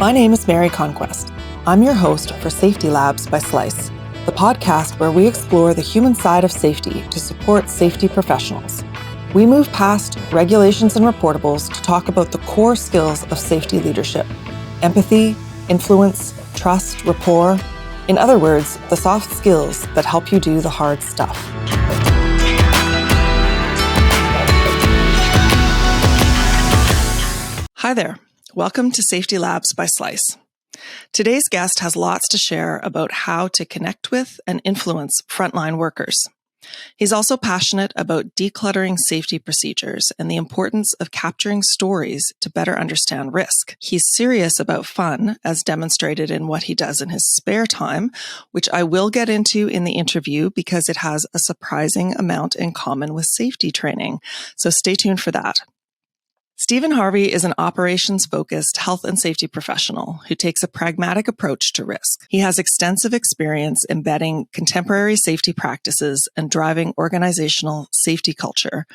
My name is Mary Conquest. I'm your host for Safety Labs by Slice, the podcast where we explore the human side of safety to support safety professionals. We move past regulations and reportables to talk about the core skills of safety leadership: empathy, influence, trust, rapport. In other words, the soft skills that help you do the hard stuff. Hi there. Welcome to Safety Labs by Slice. Today's guest has lots to share about how to connect with and influence frontline workers. He's also passionate about decluttering safety procedures and the importance of capturing stories to better understand risk. He's serious about fun, as demonstrated in what he does in his spare time, which I will get into in the interview because it has a surprising amount in common with safety training. So stay tuned for that. Stephen Harvey is an operations-focused health and safety professional who takes a pragmatic approach to risk. He has extensive experience embedding contemporary safety practices and driving organizational safety culture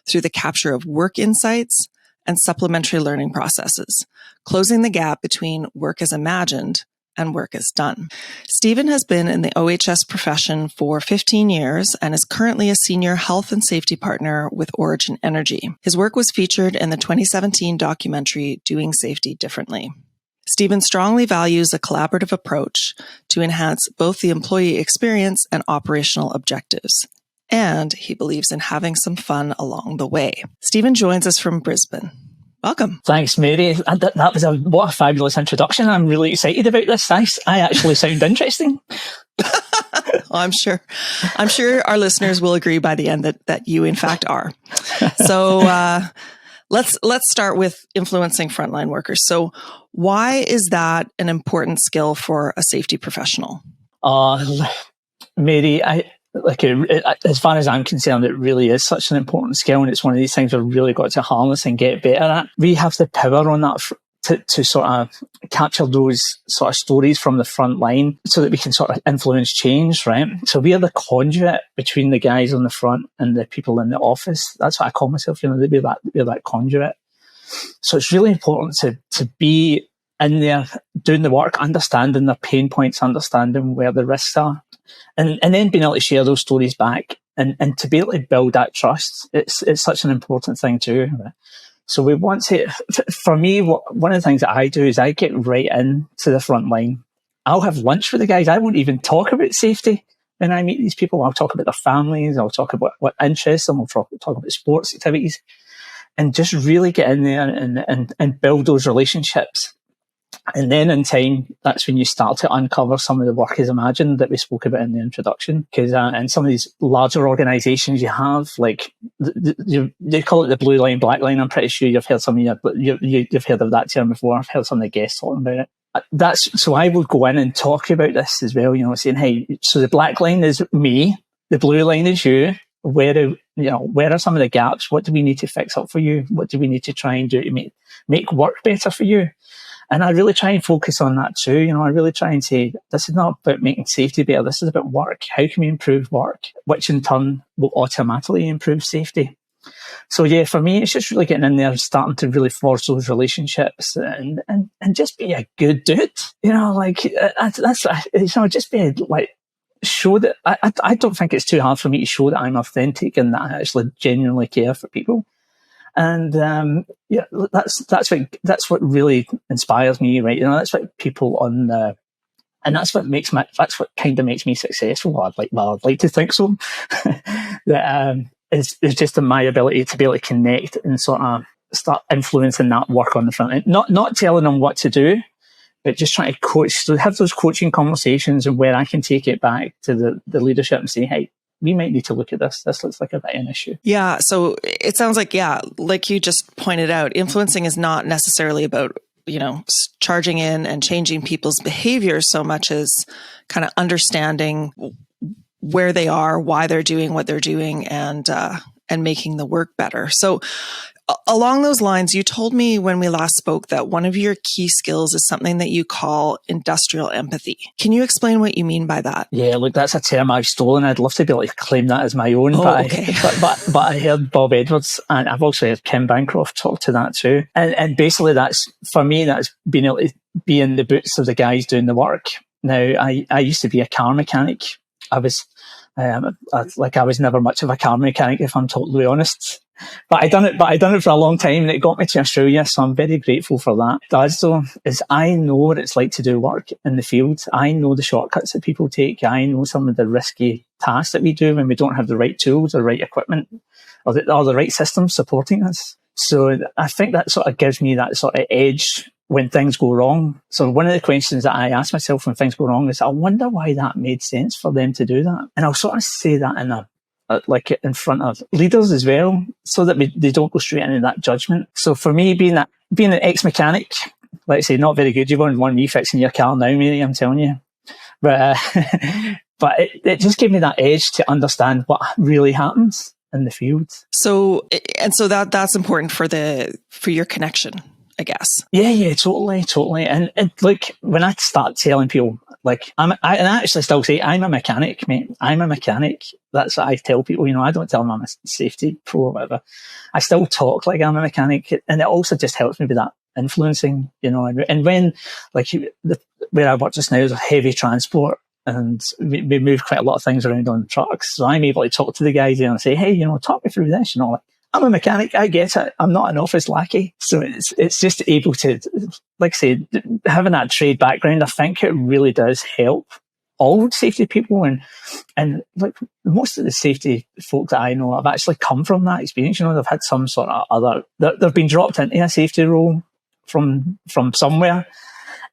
through the capture of work insights and supplementary learning processes, closing the gap between work as imagined and work as done. Stephen has been in the OHS profession for 15 years and is currently a senior health and safety partner with Origin Energy. His work was featured in the 2017 documentary Doing Safety Differently. Stephen strongly values a collaborative approach to enhance both the employee experience and operational objectives. And he believes in having some fun along the way. Stephen joins us from Brisbane. Welcome. Thanks, Mary. That was what a fabulous introduction. I'm really excited about this. I actually sound interesting. I'm sure our listeners will agree by the end that you in fact are. So let's start with influencing frontline workers. So why is that an important skill for a safety professional? Mary, as far as I'm concerned, it really is such an important skill, and it's one of these things we've really got to harness and get better at. We have the power on that to sort of capture those sort of stories from the front line so that we can sort of influence change, right? So we are the conduit between the guys on the front and the people in the office. That's what I call myself, we're that conduit. So it's really important to be in there doing the work, understanding their pain points, understanding where the risks are. And then being able to share those stories back and to be able to build that trust, it's such an important thing too. So we want to, for me, one of the things that I do is I get right into the front line. I'll have lunch with the guys. I won't even talk about safety when I meet these people. I'll talk about their families. I'll talk about what interests them. I'll talk about sports activities and just really get in there and build those relationships. And then in time, that's when you start to uncover some of the work as imagined that we spoke about in the introduction. Because in some of these larger organisations you have, like, they call it the blue line, black line. I'm pretty sure you've heard you've heard of that term before. I've heard some of the guests talking about it. So I would go in and talk about this as well, saying, hey, so the black line is me, the blue line is you. Where are some of the gaps? What do we need to fix up for you? What do we need to try and do to make work better for you? And I really try and focus on that too. I really try and say, this is not about making safety better. This is about work. How can we improve work? Which in turn will automatically improve safety. So yeah, for me, it's just really getting in there, starting to really forge those relationships and just be a good dude. Just be like, show that I don't think it's too hard for me to show that I'm authentic and that I actually genuinely care for people. And that's what really inspires me, right? That's what people and that's what kind of makes me successful. I'd like to think so. That it's just in my ability to be able to connect and sort of start influencing that work on the front end. Not telling them what to do, but just trying to coach, so have those coaching conversations and where I can take it back to the leadership and say, hey, we might need to look at this. This looks like a bit of an issue. Yeah. So it sounds like, like you just pointed out, influencing is not necessarily about, charging in and changing people's behavior so much as kind of understanding where they are, why they're doing what they're doing, and making the work better. So along those lines, you told me when we last spoke that one of your key skills is something that you call industrial empathy. Can you explain what you mean by that? Yeah, look, that's a term I've stolen. I'd love to be able to claim that as my own. Okay. But I heard Bob Edwards, and I've also heard Kim Bancroft talk to that too. And basically that's, for me, that's being able to be in the boots of the guys doing the work. Now, I used to be a car mechanic. I was never much of a car mechanic, if I'm totally honest. But I done it for a long time, and it got me to Australia, so I'm very grateful for that. What it does, though, is I know what it's like to do work in the field. I know the shortcuts that people take. I know some of the risky tasks that we do when we don't have the right tools or right equipment or the right systems supporting us. So I think that sort of gives me that sort of edge when things go wrong. So one of the questions that I ask myself when things go wrong is, I wonder why that made sense for them to do that. And I'll sort of say that in front of leaders as well, so that they don't go straight into that judgment. So for me, being an ex-mechanic, let's say, not very good. You won't want me fixing your car now, Mary, I'm telling you. But but it just gave me that edge to understand what really happens in the field. So that's important for your connection, I guess. Yeah, totally. And like when I start telling people, like I actually still say I'm a mechanic, mate. I'm a mechanic. That's what I tell people. I don't tell them I'm a safety pro or whatever. I still talk like I'm a mechanic, and it also just helps me with that influencing, And when where I work just now is a heavy transport, and we move quite a lot of things around on trucks, so I'm able to talk to the guys and say, hey, talk me through this, I'm a mechanic, I get it. I'm not an office lackey. So it's just able to, like I say, having that trade background, I think it really does help all safety people. And like most of the safety folk that I know have actually come from that experience. They've had some sort of they've been dropped into a safety role from somewhere.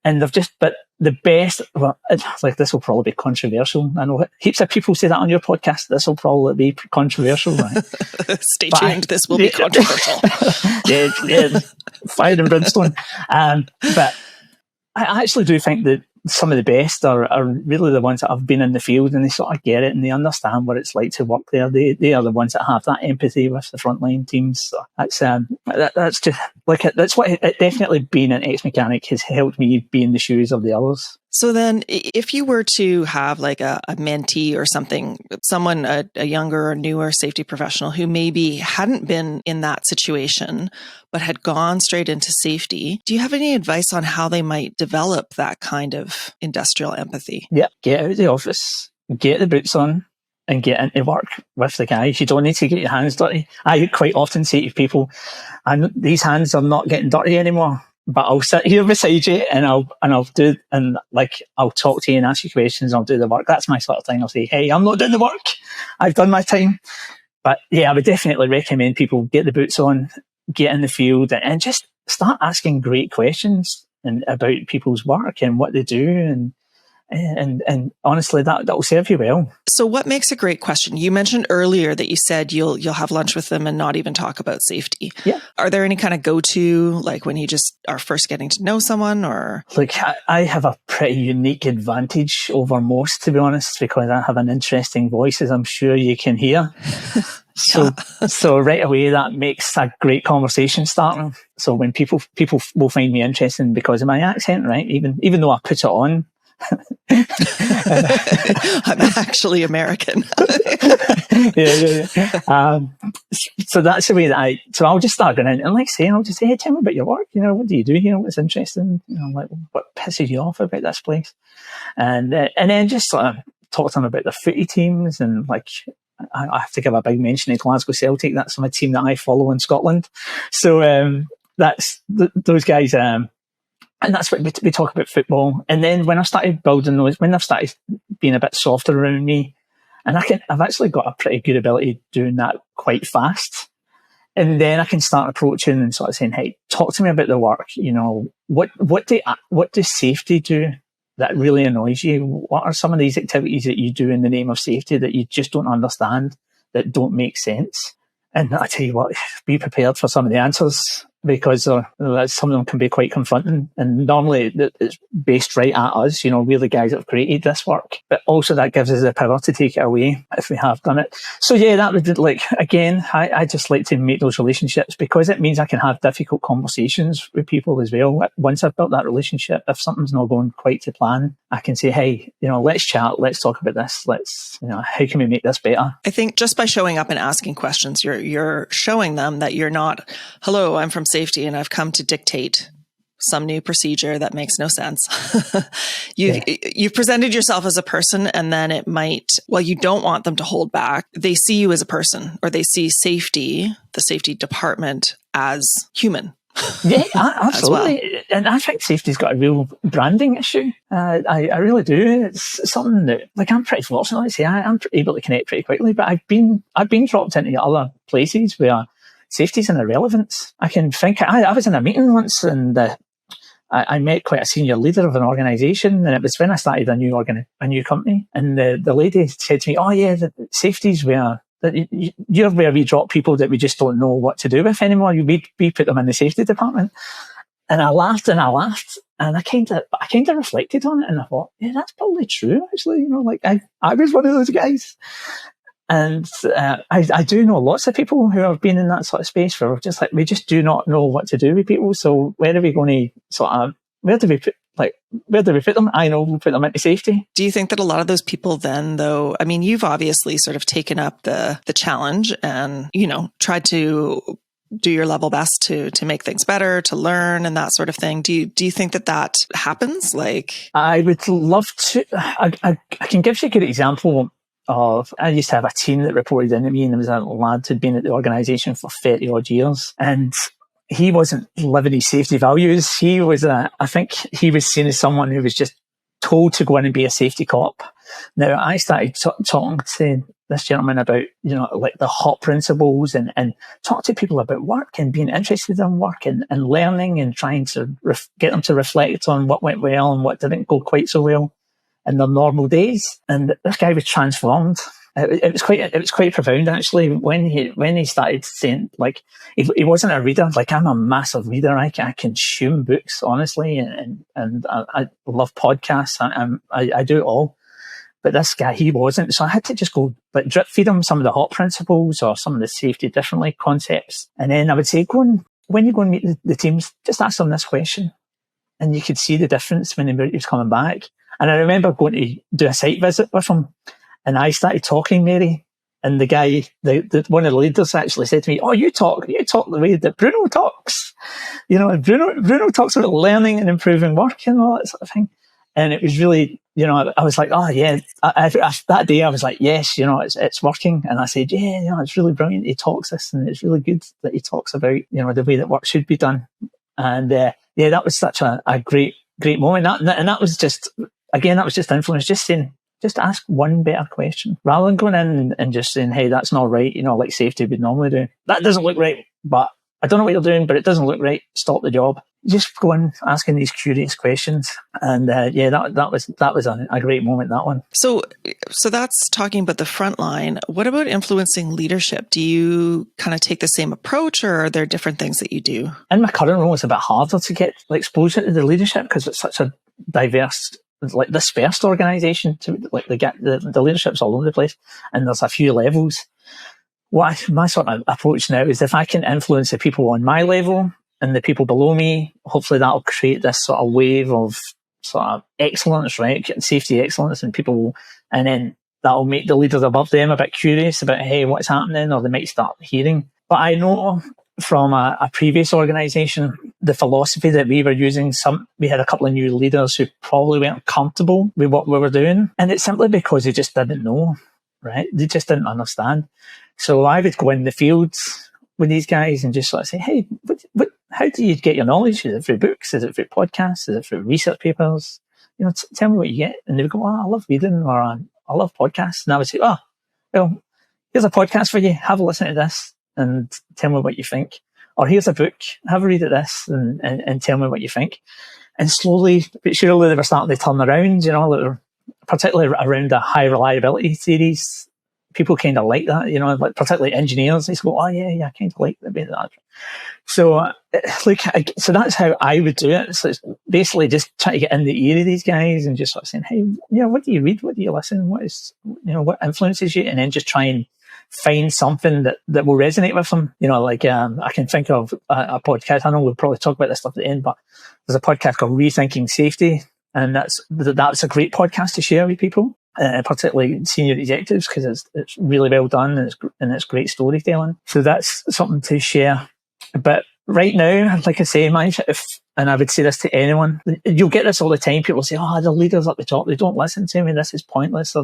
And but the best, this will probably be controversial. I know heaps of people say that on your podcast. This will probably be controversial, right? Stay tuned. This will be controversial. yeah, fire and brimstone. But I actually do think that some of the best are really the ones that have been in the field, and they sort of get it and they understand what it's like to work there. They are the ones that have that empathy with the frontline teams. So that's just that's what it definitely, being an ex-mechanic has helped me be in the shoes of the others. So then if you were to have like a mentee or something, someone, a younger or newer safety professional who maybe hadn't been in that situation, but had gone straight into safety, do you have any advice on how they might develop that kind of industrial empathy? Yeah, get out of the office, get the boots on, and get into work with the guys. You don't need to get your hands dirty. I quite often say to people, these hands are not getting dirty anymore. But I'll sit here beside you and I'll talk to you and ask you questions. I'll do the work. That's my sort of thing. I'll say, hey, I'm not doing the work. I've done my time. But yeah, I would definitely recommend people get the boots on, get in the field, and just start asking great questions about people's work and what they do. And honestly, that'll serve you well. So what makes a great question? You mentioned earlier that you said you'll have lunch with them and not even talk about safety. Yeah. Are there any kind of go-to, like when you just are first getting to know someone, or? Like I have a pretty unique advantage over most, to be honest, because I have an interesting voice, as I'm sure you can hear. So right away, that makes a great conversation starter. So when people will find me interesting because of my accent, right? Even though I put it on. I'm actually American. yeah. So that's the way that I'll just start going in and I'll just say, hey, tell me about your work. What do you do here? What's interesting? What pisses you off about this place? And then just sort of talk to them about the footy teams, and I have to give a big mention to Glasgow Celtic. That's my team that I follow in Scotland. So that's those guys. And that's what we talk about football. And then when I started building those, when I've started being a bit softer around me, and I've actually got a pretty good ability doing that quite fast. And then I can start approaching and sort of saying, hey, talk to me about the work. What does safety do that really annoys you? What are some of these activities that you do in the name of safety that you just don't understand, that don't make sense? And I tell you what, be prepared for some of the answers, because some of them can be quite confronting. And normally it's based right at us. We're the guys that have created this work. But also that gives us the power to take it away if we have done it. So yeah, that would again, I just like to make those relationships, because it means I can have difficult conversations with people as well. Once I've built that relationship, if something's not going quite to plan, I can say, hey, let's chat, let's talk about this. How can we make this better? I think just by showing up and asking questions, you're showing them that you're not, hello, I'm from safety and I've come to dictate some new procedure that makes no sense. You've presented yourself as a person, and then it might, well, you don't want them to hold back. They see you as a person, or they see safety, the safety department, as human. Yeah, absolutely. Well. And I think safety's got a real branding issue. I really do. It's something that, like, I'm pretty fortunate. Like I say, I'm able to connect pretty quickly, but I've been dropped into other places where safety's an irrelevance. I can think, I was in a meeting once, and I met quite a senior leader of an organisation, and it was when I started a new company, and the lady said to me, "Oh yeah, the safety's where you're where we drop people that we just don't know what to do with anymore. We put them in the safety department." And I laughed, and I kind of reflected on it, and I thought, yeah, that's probably true. Actually, like I was one of those guys. And I do know lots of people who have been in that sort of space where we're just like, we just do not know what to do with people. So where are we going to where do we put them? I know we'll put them into safety. Do you think that a lot of those people then, though, I mean, you've obviously sort of taken up the challenge and, tried to do your level best to make things better, to learn and that sort of thing. Do you think that happens? Like, I would love to. I can give you a good example. I used to have a team that reported into me, and there was a lad who'd been at the organisation for 30 odd years, and he wasn't living his safety values. He was, I think he was seen as someone who was just told to go in and be a safety cop. Now, I started talking to this gentleman about, like the hot principles and talk to people about work and being interested in work and learning and trying to get them to reflect on what went well and what didn't go quite so well in their normal days. And this guy was transformed. It was quite profound, actually, when he started saying, like, he wasn't a reader. Like, I'm a massive reader. I consume books, honestly, and I love podcasts. I do it all. But this guy, he wasn't. So I had to just go, like, drip feed him some of the hot principles or some of the safety differently concepts. And then I would say, when you go and meet the teams, just ask them this question. And you could see the difference when he was coming back. And I remember going to do a site visit with him, and I started talking, Mary, and the guy, one of the leaders actually said to me, "Oh, you talk the way that Bruno talks." And Bruno talks about learning and improving work and all that sort of thing. And it was really, I was like, oh yeah, that day I was like, yes, it's working. And I said, yeah, it's really brilliant. He talks this, and it's really good that he talks about, the way that work should be done. And that was such a great moment. That was just, again, that was just influence, just saying, just ask one better question rather than going in and just saying, hey, that's not right, like safety would normally do. That doesn't look right, but I don't know what you're doing, but it doesn't look right. Stop the job. Just go in asking these curious questions. And that was a great moment, that one. So that's talking about the frontline. What about influencing leadership? Do you kind of take the same approach, or are there different things that you do? In my current role, it's a bit harder to get exposure to the leadership because it's such a diverse, like, dispersed organisation. The leadership's all over the place, and there's a few levels. My sort of approach now is, if I can influence the people on my level and the people below me, hopefully that'll create this sort of wave of sort of excellence, right? Safety excellence, and then that'll make the leaders above them a bit curious about, hey, what's happening, or they might start hearing. But I know from a previous organisation, the philosophy that we were using, we had a couple of new leaders who probably weren't comfortable with what we were doing. And it's simply because they just didn't know, right? They just didn't understand. So I would go in the fields with these guys and just sort of say, hey, how do you get your knowledge? Is it through books? Is it through podcasts? Is it through research papers? Tell me what you get. And they would go, oh, I love reading, or I love podcasts. And I would say, oh, well, here's a podcast for you. Have a listen to this and tell me what you think. Or here's a book. Have a read of this and tell me what you think. And slowly but surely they were starting to turn around, particularly around the high reliability series. People kind of like that, like particularly engineers. They go, oh yeah, I kind of like the bit of that. So, so that's how I would do it. So it's basically just trying to get in the ear of these guys and just sort of saying, hey, what do you read? What do you listen? What what influences you? And then just try and find something that will resonate with them. I can think of a podcast. I know we'll probably talk about this stuff at the end, but there's a podcast called Rethinking Safety, and that's a great podcast to share with people. Particularly senior executives, because it's really well done and it's great storytelling. So that's something to share. But right now, like I say, and I would say this to anyone, you'll get this all the time. People say, oh, the leaders at the top, they don't listen to me. This is pointless.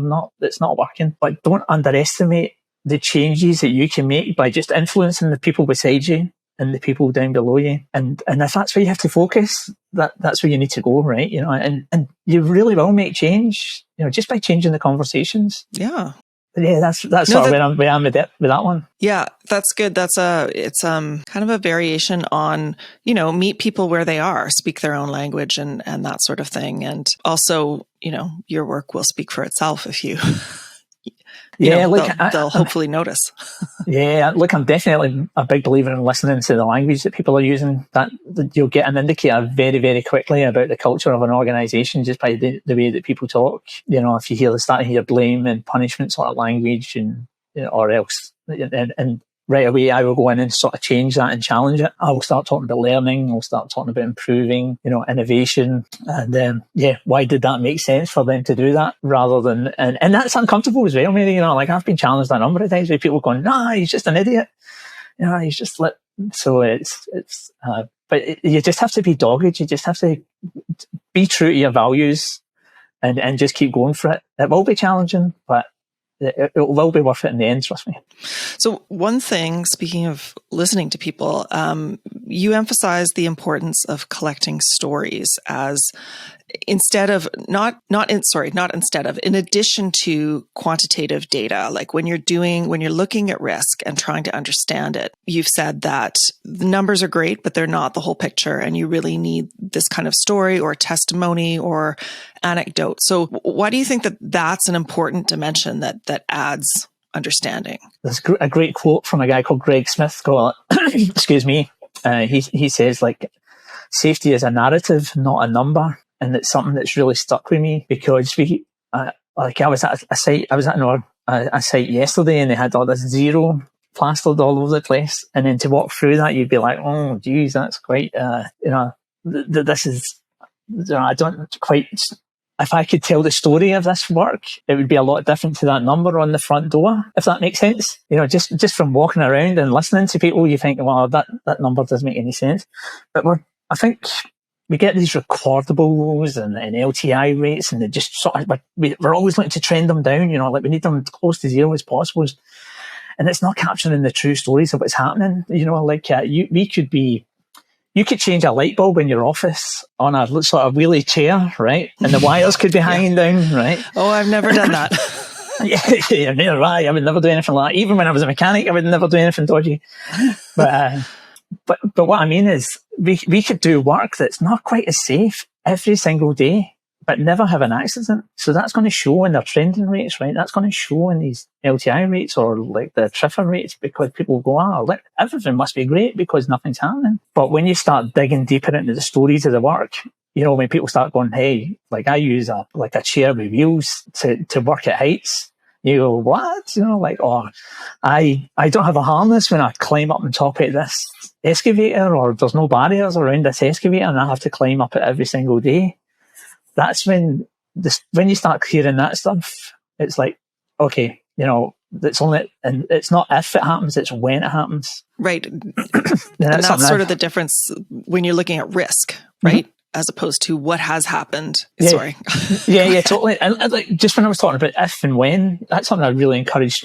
It's not working. But don't underestimate the changes that you can make by just influencing the people beside you and the people down below you. And if that's where you have to focus, that's where you need to go, right? And you really will make change, just by changing the conversations. Yeah. Yeah, that's sort of where I'm with that one. Yeah, that's good. It's kind of a variation on, meet people where they are, speak their own language and that sort of thing. And also, your work will speak for itself if you they'll hopefully notice. Yeah, look, I'm definitely a big believer in listening to the language that people are using. That you'll get an indicator very, very quickly about the culture of an organisation just by the way that people talk. If you start to hear blame and punishment sort of language, and or else, and right away I will go in and sort of change that and challenge it. I will start talking about learning. I'll start talking about improving, innovation. And why did that make sense for them to do that rather than, and that's uncomfortable as well, maybe, like I've been challenged a number of times with people going, nah, he's just an idiot. He's just so but you just have to be dogged. You just have to be true to your values and just keep going for it. It will be challenging, but it will be worth it in the end, trust me. So one thing, speaking of listening to people, you emphasize the importance of collecting stories as in addition to quantitative data. Like when you're looking at risk and trying to understand it, you've said that the numbers are great, but they're not the whole picture. And you really need this kind of story or testimony or anecdote. So why do you think that that's an important dimension that adds understanding? There's a great quote from a guy called Greg Smith excuse me. He says, like, safety is a narrative, not a number. And it's something that's really stuck with me because I was at a site, a site yesterday, and they had all this zero plastered all over the place. And then to walk through that, you'd be like, oh, geez, that's quite, this is, I don't quite, if I could tell the story of this work, it would be a lot different to that number on the front door, if that makes sense. Just from walking around and listening to people, you think, well, that number doesn't make any sense. But I think we get these recordables and LTI rates, and they just sort of, we're always looking to trend them down, like we need them close to zero as possible. And it's not capturing the true stories of what's happening. You could change a light bulb in your office on a sort of wheelie chair, right? And the wires could be hanging down, right? Oh, I've never done that. Yeah, neither I would never do anything like that. Even when I was a mechanic, I would never do anything dodgy. But what I mean is, we could do work that's not quite as safe every single day, but never have an accident. So that's going to show in their trending rates, right? That's going to show in these LTI rates or like the TRIFR rates, because people go, everything must be great because nothing's happening. But when you start digging deeper into the stories of the work, when people start going, hey, like I use a chair with wheels to work at heights. You go, what? I don't have a harness when I climb up on top of this excavator, or there's no barriers around this excavator and I have to climb up it every single day. That's when you start hearing that stuff, it's like, okay, it's not if it happens, it's when it happens. Right. And that's sort of the difference when you're looking at risk, right? Mm-hmm. As opposed to what has happened. Yeah. Sorry. yeah, totally. And like, just when I was talking about if and when, that's something I really encourage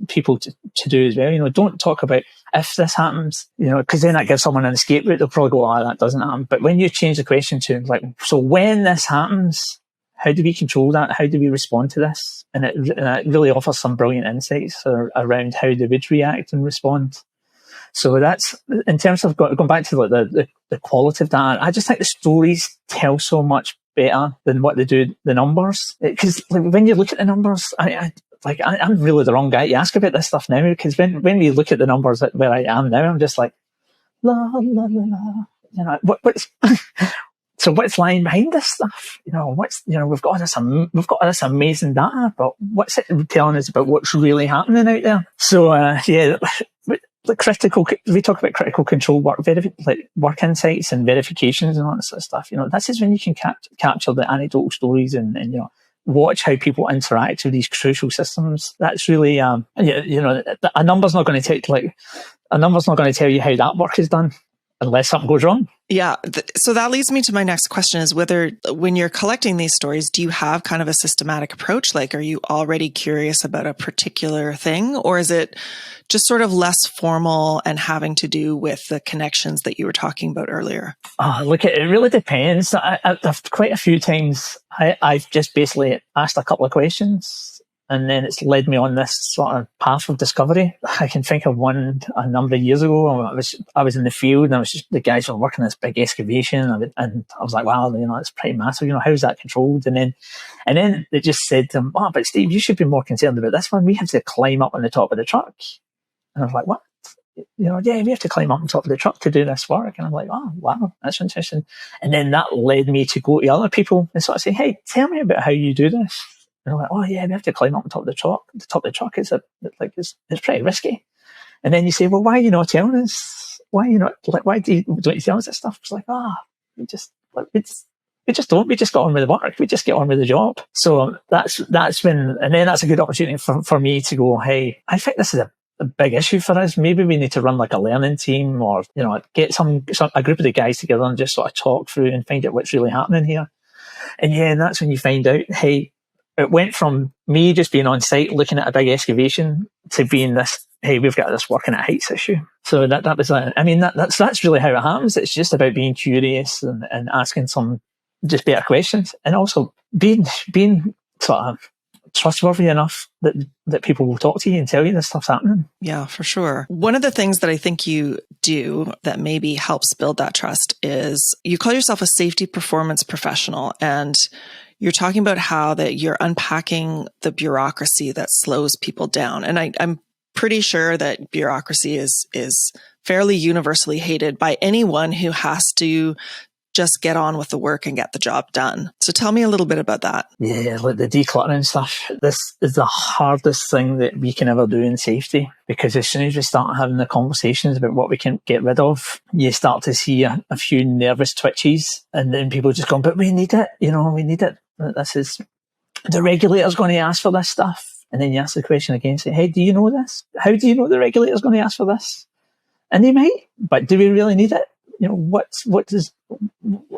people to do as well. Don't talk about if this happens, because then that gives someone an escape route. They'll probably go, that doesn't happen. But when you change the question to so when this happens, how do we control that? How do we respond to this? And it really offers some brilliant insights around how they would react and respond. So that's, in terms of going back to the qualitative data, I just think the stories tell so much better than what they do the numbers. Because when you look at the numbers, I'm really the wrong guy to ask about this stuff now, because when we look at the numbers where I am now, I'm just like, la, la, la, la. What's so what's lying behind this stuff? We've got this amazing data, but what's it telling us about what's really happening out there? So, we talk about critical control work, work insights and verifications and all that sort of stuff. This is when you can capture the anecdotal stories and watch how people interact with these crucial systems. That's really, a number's not going to tell you how that work is done. unless something goes wrong. Yeah. So that leads me to my next question is whether when you're collecting these stories, do you have kind of a systematic approach? Like, are you already curious about a particular thing, or is it just sort of less formal and having to do with the connections that you were talking about earlier? Look, it really depends. I've quite a few times I've just basically asked a couple of questions, and then it's led me on this sort of path of discovery. I can think of one a number of years ago. I was in the field, and the guys were working this big excavation, and I was like, wow, it's pretty massive. How's that controlled? And then they just said to them, oh, but Steve, you should be more concerned about this one. We have to climb up on the top of the truck. And I was like, what? Yeah, we have to climb up on top of the truck to do this work. And I'm like, oh, wow, that's interesting. And then that led me to go to other people and sort of say, hey, tell me about how you do this. And I'm like, oh yeah, we have to climb up on top of the truck. The top of the truck is it's pretty risky. And then you say, well, why are you not telling us? Why are you not why don't you tell us this stuff? It's like, we just don't. We just get on with the work. We just get on with the job. So that's been, and then that's a good opportunity for me to go, hey, I think this is a big issue for us. Maybe we need to run like a learning team, or get a group of the guys together and just sort of talk through and find out what's really happening here. And that's when you find out, hey, it went from me just being on site looking at a big excavation to being this, hey, we've got this working at heights issue. So that was that's really how it happens. It's just about being curious and asking some just better questions, and also being sort of trustworthy enough that people will talk to you and tell you this stuff's happening. Yeah, for sure. One of the things that I think you do that maybe helps build that trust is you call yourself a safety performance professional, and you're talking about how that you're unpacking the bureaucracy that slows people down. And I'm pretty sure that bureaucracy is fairly universally hated by anyone who has to just get on with the work and get the job done. So tell me a little bit about that. Yeah, like the decluttering stuff. This is the hardest thing that we can ever do in safety, because as soon as we start having the conversations about what we can get rid of, you start to see a few nervous twitches, and then people just go, but we need it, we need it. This is, the regulator's going to ask for this stuff. And then you ask the question again, say, hey, do you know this? How do you know the regulator's going to ask for this? And they might, but do we really need it?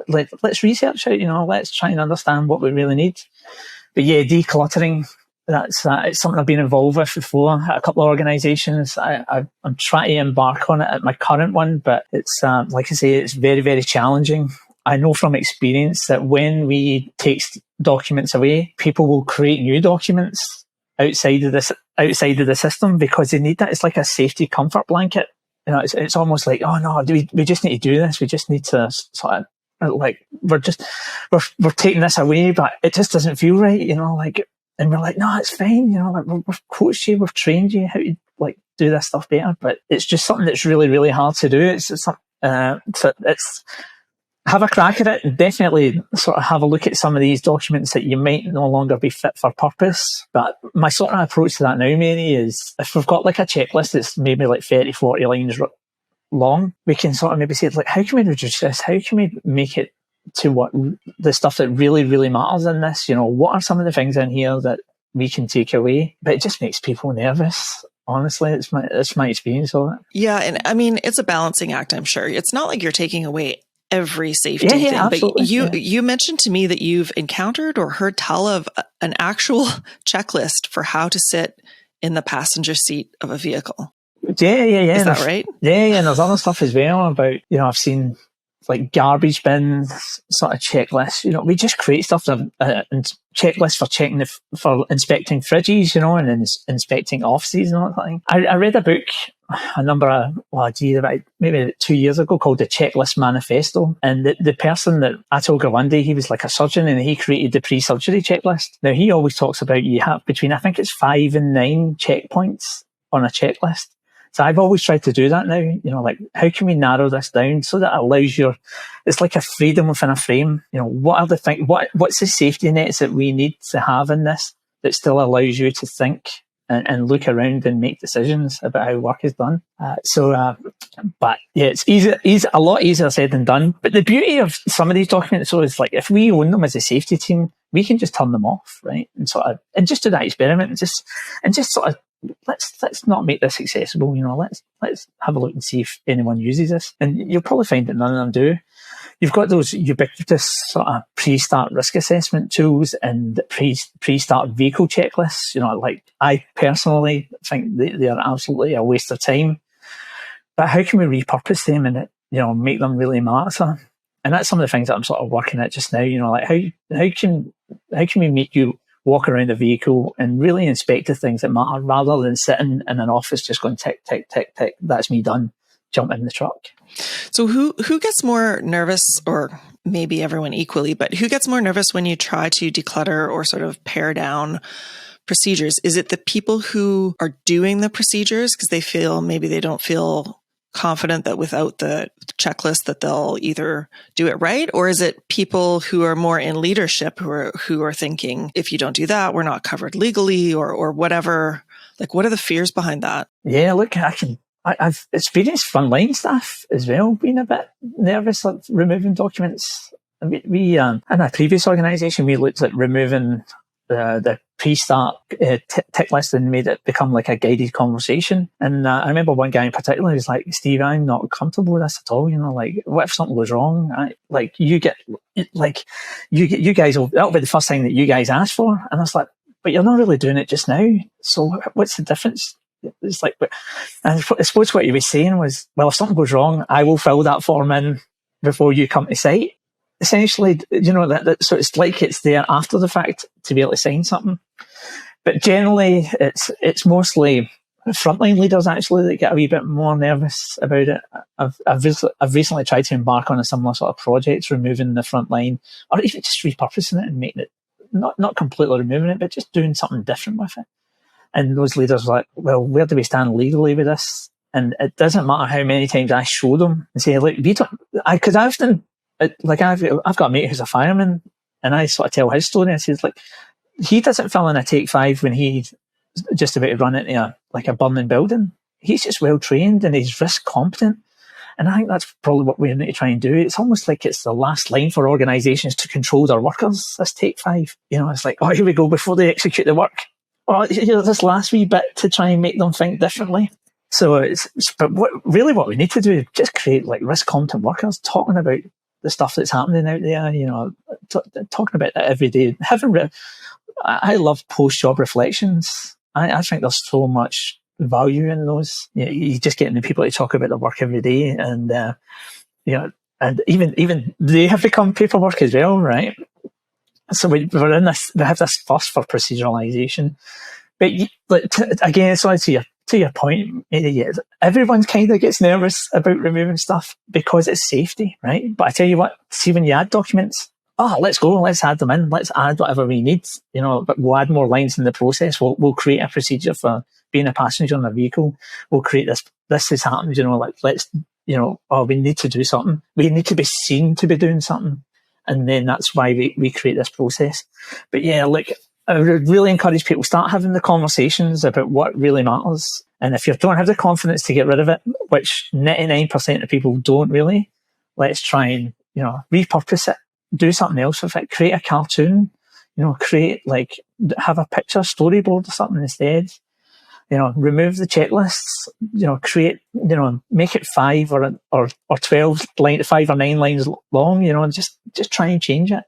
Let's research it, let's try and understand what we really need. But yeah, decluttering, it's something I've been involved with before at a couple of organisations. I'm trying to embark on it at my current one, but it's, like I say, it's very, very challenging. I know from experience that when we take documents away, people will create new documents outside of the system because they need that. It's like a safety comfort blanket. It's almost like, oh no, we just need to do this. We just need to sort of we're taking this away, but it just doesn't feel right, and we're like, no, it's fine, we've coached you, we've trained you how to do this stuff better, but it's just something that's really, really hard to do. So it's have a crack at it, and definitely sort of have a look at some of these documents that you might no longer be fit for purpose. But my sort of approach to that now, Mary, is if we've got like a checklist that's maybe like 30, 40 lines long, we can sort of maybe say, how can we reduce this? How can we make it to what the stuff that really, really matters in this? What are some of the things in here that we can take away? But it just makes people nervous. Honestly, it's my experience of it. Yeah, and I mean, it's a balancing act, I'm sure. It's not like you're taking away every safety thing, absolutely. But you mentioned to me that you've encountered or heard tell of an actual checklist for how to sit in the passenger seat of a vehicle. Yeah. Is that right? Yeah, and there's other stuff as well about, I've seen like garbage bins sort of checklists. We just create stuff, and checklists for inspecting fridges, and inspecting offices and all that thing. I read a book about maybe 2 years ago called The Checklist Manifesto. And the person that Atul Gawande, he was like a surgeon, and he created the pre-surgery checklist. Now, he always talks about you have between, I think it's 5 and 9 checkpoints on a checklist. So I've always tried to do that now, how can we narrow this down so that it allows it's like a freedom within a frame. What are the things, what's the safety nets that we need to have in this that still allows you to think and look around and make decisions about how work is done. But yeah, it's easy, a lot easier said than done. But the beauty of some of these documents, is if we own them as a safety team, we can just turn them off, right? And just do that experiment and just sort of let's not make this accessible. Let's have a look and see if anyone uses this. And you'll probably find that none of them do. You've got those ubiquitous sort of pre-start risk assessment tools and pre-start vehicle checklists. Like I personally think they are absolutely a waste of time. But how can we repurpose them and make them really matter? And that's some of the things that I'm sort of working at just now. Like how can we make you walk around the vehicle and really inspect the things that matter rather than sitting in an office just going tick, tick, tick, tick. That's me done. Jump in the truck. So who gets more nervous, or maybe everyone equally, but who gets more nervous when you try to declutter or sort of pare down procedures? Is it the people who are doing the procedures because they don't feel confident that without the checklist that they'll either do it right? Or is it people who are more in leadership who are thinking, if you don't do that, we're not covered legally or whatever? Like, what are the fears behind that? Yeah, look, I've experienced frontline staff as well being a bit nervous at removing documents. We in a previous organisation, we looked at removing the pre-start tick list and made it become like a guided conversation. And I remember one guy in particular was like, Steve, I'm not comfortable with this at all. Like, what if something goes wrong? You guys, that'll be the first thing that you guys ask for. And I was like, but you're not really doing it just now. So what's the difference? It's like, and I suppose what you were saying was, well, if something goes wrong, I will fill that form in before you come to site. Essentially, so it's like it's there after the fact to be able to sign something. But generally, it's mostly frontline leaders actually that get a wee bit more nervous about it. I've recently tried to embark on a similar sort of project, removing the frontline, or even just repurposing it and making it not completely removing it, but just doing something different with it. And those leaders are like, well, where do we stand legally with this? And it doesn't matter how many times I show them and say, look, because I've got a mate who's a fireman, and I sort of tell his story. And I says, like, he doesn't fill in a take 5 when he's just about to run into a burning building. He's just well trained and he's risk competent. And I think that's probably what we need to try and do. It's almost like it's the last line for organisations to control their workers. This take 5, it's like, oh, here we go before they execute the work. Or here's this last wee bit to try and make them think differently. So but what we need to do is just create like risk competent workers talking about the stuff that's happening out there, talking about that every day. I love post-job reflections. I think there's so much value in those. You just getting the people to talk about their work every day, and and even they have become paperwork as well, right? So we have this fuss for proceduralization, but again, so to your point, everyone kind of gets nervous about removing stuff because it's safety, right? But I tell you what, see, when you add documents, let's go, let's add them in, let's add whatever we need, but we'll add more lines in the process. We'll create a procedure for being a passenger in a vehicle. We'll create this. This has happened, we need to do something. We need to be seen to be doing something. And then that's why we create this process. But yeah, look, I would really encourage people, start having the conversations about what really matters. And if you don't have the confidence to get rid of it, which 99% of people don't really, let's try and, repurpose it, do something else with it, create a cartoon, have a picture storyboard or something instead. Remove the checklists, create, make it 5 or 12 lines, 5 or 9 lines long, just try and change it.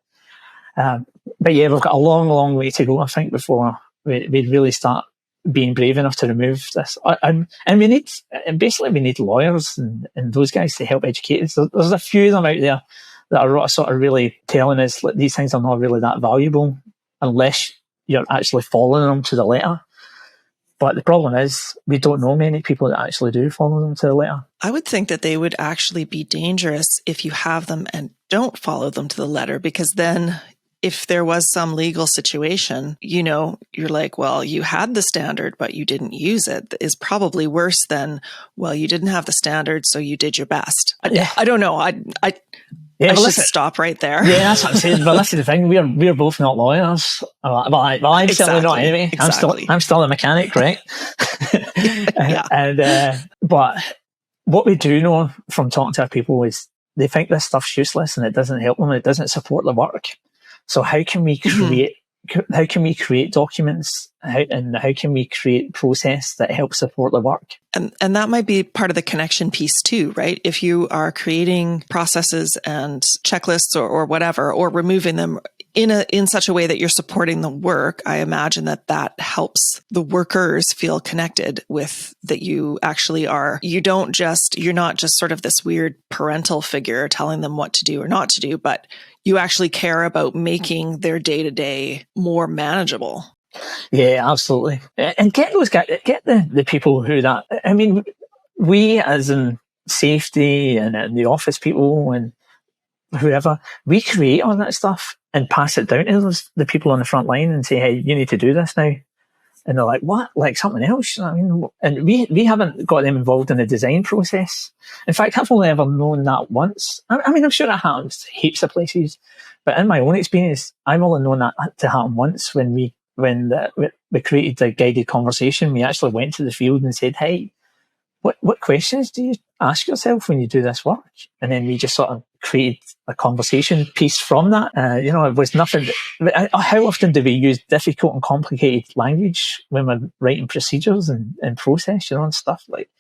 But yeah, we've got a long, long way to go, I think, before we really start being brave enough to remove this. And we need lawyers and those guys to help educate us. There's a few of them out there that are sort of really telling us that these things are not really that valuable unless you're actually following them to the letter. But the problem is we don't know many people that actually do follow them to the letter. I would think that they would actually be dangerous if you have them and don't follow them to the letter, because then if there was some legal situation, you're like, well, you had the standard, but you didn't use it, is probably worse than, well, you didn't have the standard, so you did your best. I don't know. I should stop right there. Yeah, that's what I'm saying. But that's the thing. We're both not lawyers. Well, I'm certainly not anyway. Exactly. I'm still a mechanic, right? Yeah. But what we do know from talking to our people is they think this stuff's useless and it doesn't help them. It doesn't support the work. So how can we create how can we create documents, and how can we create process that helps support the work? And that might be part of the connection piece too, right? If you are creating processes and checklists or whatever, or removing them in such a way that you're supporting the work, I imagine that helps the workers feel connected with that you actually are. You're not just sort of this weird parental figure telling them what to do or not to do, but you actually care about making their day-to-day more manageable. Yeah, absolutely. And get those guys, get the people who that, I mean, we as in safety and the office people and whoever, we create all that stuff and pass it down to the people on the front line and say, hey, you need to do this now. And they're like, what? Like something else? I mean, and we haven't got them involved in the design process. In fact, I've only ever known that once. I mean, I'm sure it happens heaps of places, but in my own experience, I've only known that to happen once when we created the guided conversation. We actually went to the field and said, hey, what questions do you ask yourself when you do this work? And then we just sort of created a conversation piece from that. It was nothing. How often do we use difficult and complicated language when we're writing procedures and process, and stuff? Like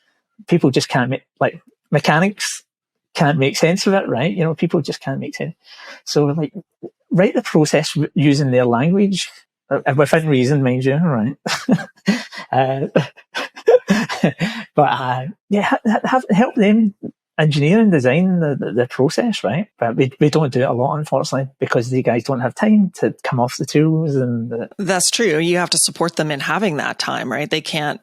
people just can't like mechanics can't make sense of it, right? People just can't make sense. So like write the process using their language, within reason, mind you, right? But help them engineer and design the process, right? But we don't do it a lot, unfortunately, because the guys don't have time to come off the tools. And that's true. You have to support them in having that time, right? They can't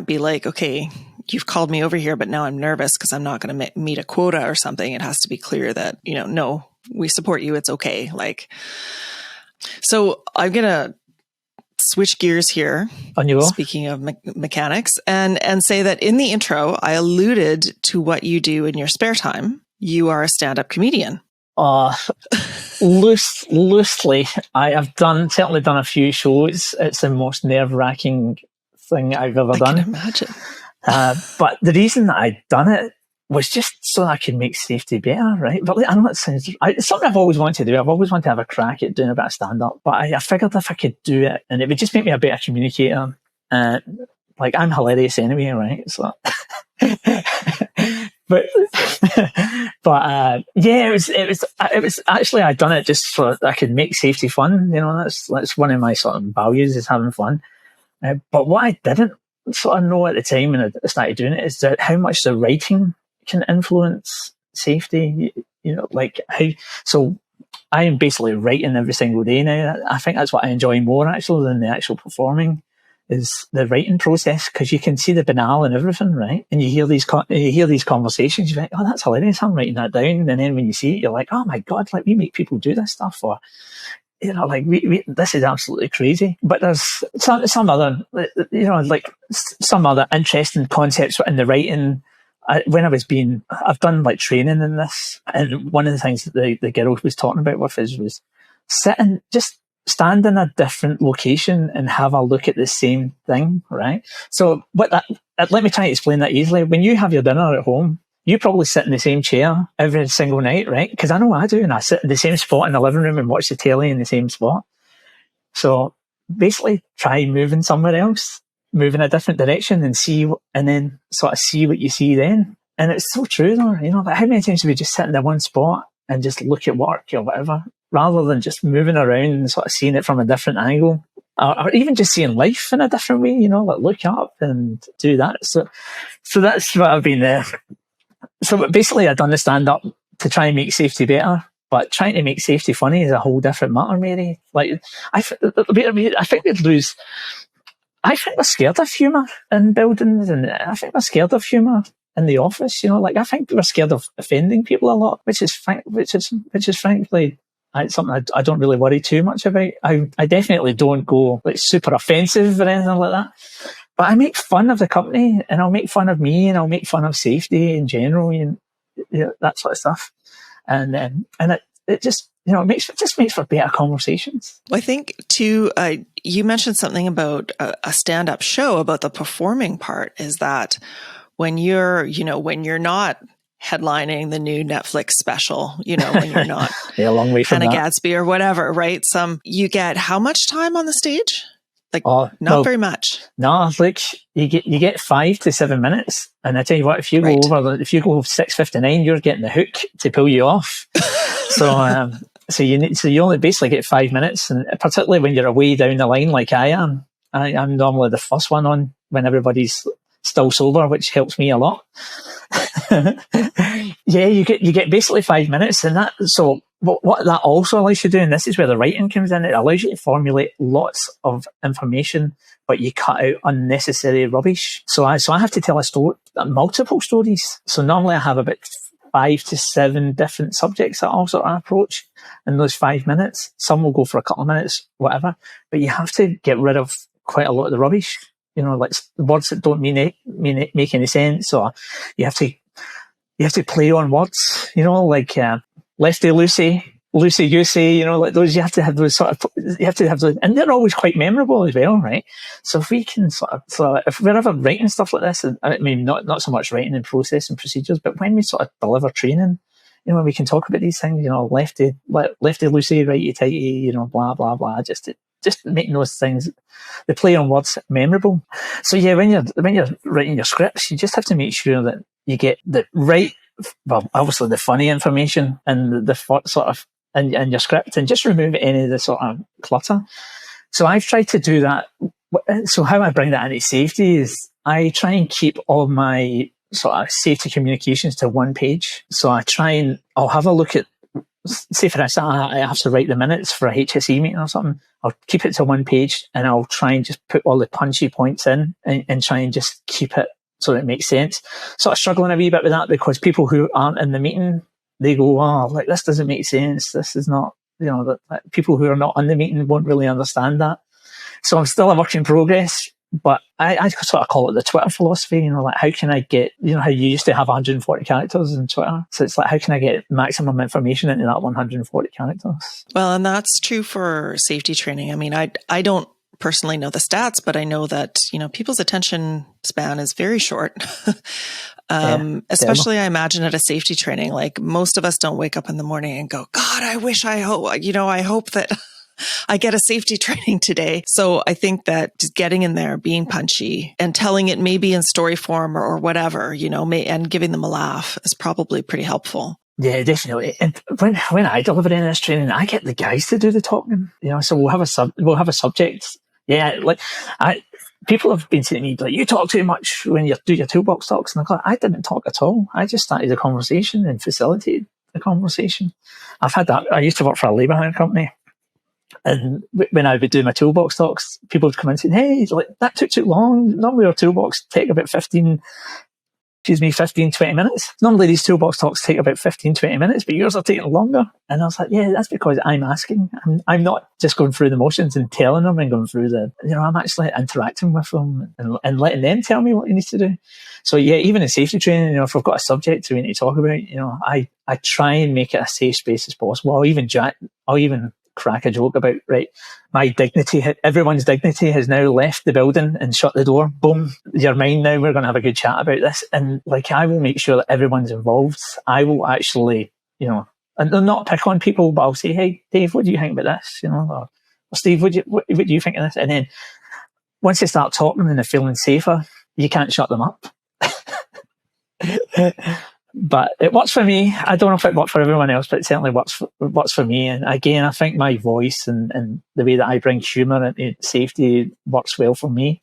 be like, okay, you've called me over here, but now I'm nervous because I'm not going to meet a quota or something. It has to be clear that, no, we support you. It's okay. So I'm going to switch gears here. On you. Speaking of mechanics, and say that in the intro, I alluded to what you do in your spare time. You are a stand-up comedian. Loosely. I have certainly done a few shows. It's the most nerve-wracking thing I've ever done. I can imagine. But the reason that I'd done it was just so I could make safety better, right? But I know it sounds, it's something I've always wanted to do. I've always wanted to have a crack at doing a bit of stand-up, but I figured if I could do it, and it would just make me a better communicator. I'm hilarious anyway, right? So, but it was actually, I'd done it just so I could make safety fun. That's one of my sort of values, is having fun. But what I didn't sort of know at the time when I started doing it is that how much the writing can influence safety, so I am basically writing every single day now. I think that's what I enjoy more actually than the actual performing, is the writing process, because you can see the banal and everything, right? And you hear these conversations, you're like, oh, that's hilarious, I'm writing that down. And then when you see it, you're like, oh my God, we make people do this stuff, or this is absolutely crazy. But there's some other, some other interesting concepts in the writing. I've done training in this, and one of the things that the girl was talking about with us was just stand in a different location and have a look at the same thing, right? So let me try to explain that easily. When you have your dinner at home, you probably sit in the same chair every single night, right? Because I know I do, and I sit in the same spot in the living room and watch the telly in the same spot. So basically try moving somewhere else, move in a different direction, and then sort of see what you see then. And it's so true though, how many times do we just sit in the one spot and just look at work or whatever, rather than just moving around and sort of seeing it from a different angle, or even just seeing life in a different way, look up and do that. So that's what I've been there. So basically I've done the stand-up to try and make safety better, but trying to make safety funny is a whole different matter, Mary. I think we're scared of humour in buildings, and I think we're scared of humour in the office. I think we're scared of offending people a lot, which is frankly something I don't really worry too much about. I definitely don't go super offensive or anything like that. But I make fun of the company, and I'll make fun of me, and I'll make fun of safety in general, and that sort of stuff. And it just makes for better conversations. Well, I think too, you mentioned something about a stand-up show, about the performing part, is that when you're not headlining the new Netflix special, when you're not yeah, a long way from Hannah that. Gadsby or whatever, right? You get how much time on the stage? Not very much. No, like you get 5 to 7 minutes, and I tell you what, if you go if you go 6:59, you're getting the hook to pull you off. So you only basically get 5 minutes, and particularly when you're away down the line like I am. I'm normally the first one on when everybody's still sober, which helps me a lot. Yeah, you get basically 5 minutes, and that. So what that also allows you to do, and this is where the writing comes in, it allows you to formulate lots of information, but you cut out unnecessary rubbish. So I have to tell a story, multiple stories. So normally I have about 5 to 7 different subjects that I'll sort of approach in those 5 minutes. Some will go for a couple of minutes, whatever, but you have to get rid of quite a lot of the rubbish. Like words that don't make any sense, or you have to play on words, like lefty loosey, loosey goosey, like those. You have to have those and they're always quite memorable as well, right? So if we can if we're ever writing stuff like this, I mean, not so much writing and process and procedures, but when we sort of deliver training, we can talk about these things, lefty loosey, righty tighty, blah blah blah, just making those things, the play on words, memorable. So yeah, when you're writing your scripts, you just have to make sure that you get the right, well, obviously the funny information and the sort of in your script, and just remove any of the sort of clutter. So I've tried to do that. So how I bring that into safety is I try and keep all my sort of safety communications to one page. So I'll have a look at, say for instance, I have to write the minutes for a HSE meeting or something. I'll keep it to one page, and I'll try and just put all the punchy points in and try and just keep it so that it makes sense. Sort of struggling a wee bit with that because people who aren't in the meeting, they go, oh, like this doesn't make sense. This is not, that people who are not in the meeting won't really understand that. So I'm still a work in progress. But I sort of call it the Twitter philosophy, like how can I get, how you used to have 140 characters in Twitter. So it's like, how can I get maximum information into that 140 characters? Well, and that's true for safety training. I mean, I don't personally know the stats, but I know that, people's attention span is very short. Especially I imagine at a safety training, like most of us don't wake up in the morning and go, God, I hope that I get a safety training today. So I think that just getting in there, being punchy and telling it maybe in story form or whatever, and giving them a laugh is probably pretty helpful. Yeah, definitely. And when I deliver in this training, I get the guys to do the talking, so we'll have a subject. Yeah. People have been saying to me, like, you talk too much when you do your toolbox talks. And I didn't talk at all. I just started the conversation and facilitated the conversation. I've had that. I used to work for a labour hire company. And when I would do my toolbox talks, people would come in and say, hey, like, that took too long. Normally our toolbox take about 15, 20 minutes. Normally these toolbox talks take about 15, 20 minutes, but yours are taking longer. And I was like, yeah, that's because I'm asking. I'm not just going through the motions and telling them and going through I'm actually interacting with them and letting them tell me what you need to do. So yeah, even in safety training, if we've got a subject we need to talk about, I try and make it a safe space as possible. I'll even crack a joke about, right, my dignity, everyone's dignity has now left the building and shut the door. Boom, you're mine now. We're going to have a good chat about this. And I will make sure that everyone's involved. I will actually, and not pick on people, but I'll say, hey, Dave, what do you think about this? Or Steve, what do you think of this? And then once they start talking and they're feeling safer, you can't shut them up. But it works for me. I don't know if it works for everyone else, but it certainly works for me. And again, I think my voice and the way that I bring humour into safety works well for me.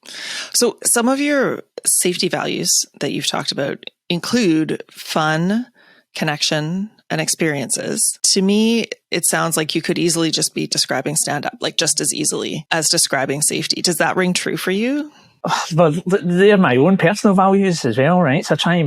So some of your safety values that you've talked about include fun, connection, and experiences. To me, it sounds like you could easily just be describing stand-up, like just as easily as describing safety. Does that ring true for you? Well, they're my own personal values as well, right? So I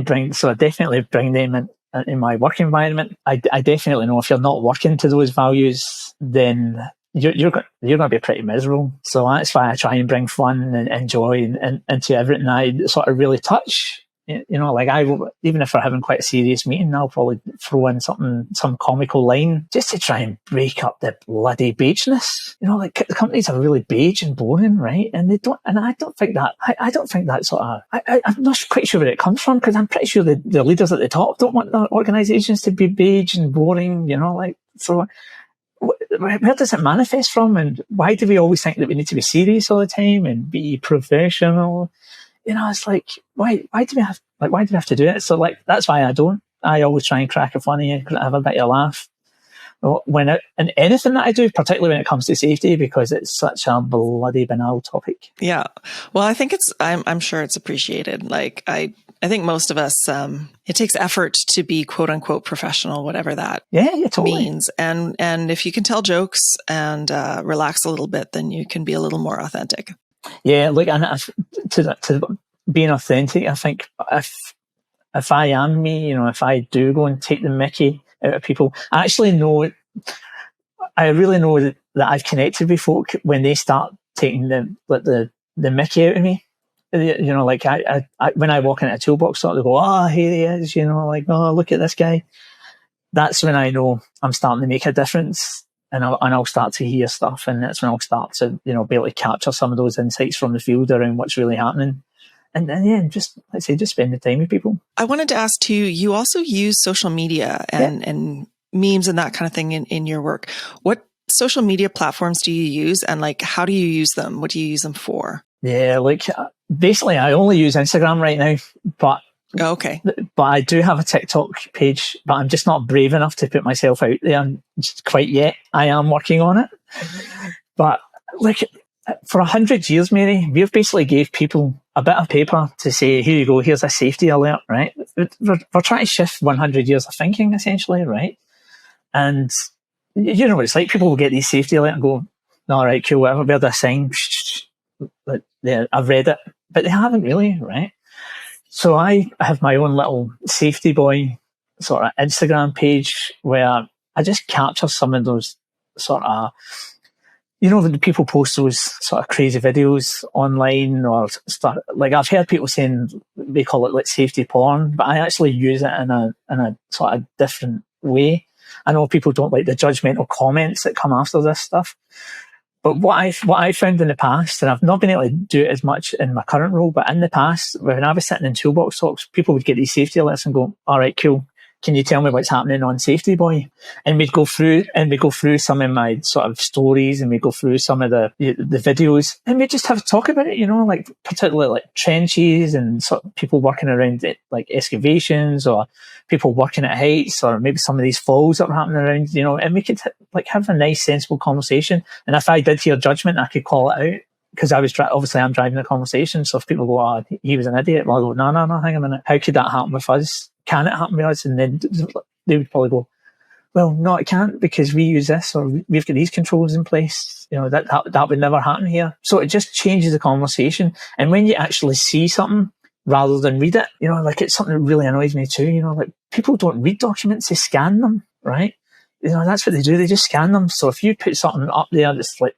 definitely bring them in my work environment. I definitely know if you're not working to those values, then you're going to be pretty miserable. So that's why I try and bring fun and joy into everything I sort of really touch. Like I will, even if we're having quite a serious meeting, I'll probably throw in some comical line just to try and break up the bloody beigeness. Like the companies are really beige and boring, right? And I don't think that sort of, I'm not quite sure where it comes from, because I'm pretty sure the leaders at the top don't want their organisations to be beige and boring, so where does it manifest from, and why do we always think that we need to be serious all the time and be professional? It's like, why do we have to do it? So like, that's why I always try and crack a funny and have a bit of a laugh and anything that I do, particularly when it comes to safety, because it's such a bloody banal topic. Yeah. Well, I think I'm sure it's appreciated. Like, I think most of us, it takes effort to be quote unquote professional, whatever that totally means. And if you can tell jokes and relax a little bit, then you can be a little more authentic. Yeah, look, and to being authentic, I think if I am me, if I do go and take the mickey out of people, I really know that I've connected with folk when they start taking the mickey out of me. Like I when I walk into a toolbox, sort of go, oh, here he is, like, oh, look at this guy. That's when I know I'm starting to make a difference. And I'll start to hear stuff, and that's when I'll start to, be able to capture some of those insights from the field around what's really happening. And then, just spend the time with people. I wanted to ask too, you also use social media and memes and that kind of thing in your work. What social media platforms do you use, and like, how do you use them? What do you use them for? Yeah, like basically I only use Instagram right now, but okay. But I do have a TikTok page, but I'm just not brave enough to put myself out there just quite yet. I am working on it. But like, for 100 years, Mary, we've basically gave people a bit of paper to say, here you go, here's a safety alert, right? We're trying to shift 100 years of thinking, essentially, right? And you know what it's like. People will get these safety alerts and go, all right, cool, whatever, where's the sign? Yeah, I've read it. But they haven't really, right? So I have my own little safety boy sort of Instagram page where I just capture some of those sort of, when people post those sort of crazy videos online or stuff. Like, I've heard people saying they call it like safety porn, but I actually use it in a sort of different way. I know people don't like the judgmental comments that come after this stuff. But what I found in the past, and I've not been able to do it as much in my current role, but in the past, when I was sitting in toolbox talks, people would get these safety alerts and go, all right, cool. Can you tell me what's happening on Safety Boy? And we'd go through some of my sort of stories, and we'd go through some of the videos, and we'd just have a talk about it, like particularly like trenches and sort of people working around it, like excavations, or people working at heights, or maybe some of these falls that were happening around, and we could like have a nice, sensible conversation. And if I did hear judgment, I could call it out, because obviously I'm driving the conversation. So if people go, oh, he was an idiot, well, I go, no, hang a minute. How could that happen with us? Can it happen with us? And then they would probably go, well, no, it can't, because we use this, or we've got these controls in place. That would never happen here. So it just changes the conversation. And when you actually see something rather than read it, like, it's something that really annoys me too. Like, people don't read documents, they scan them, right? That's what they do. They just scan them. So if you put something up there that's like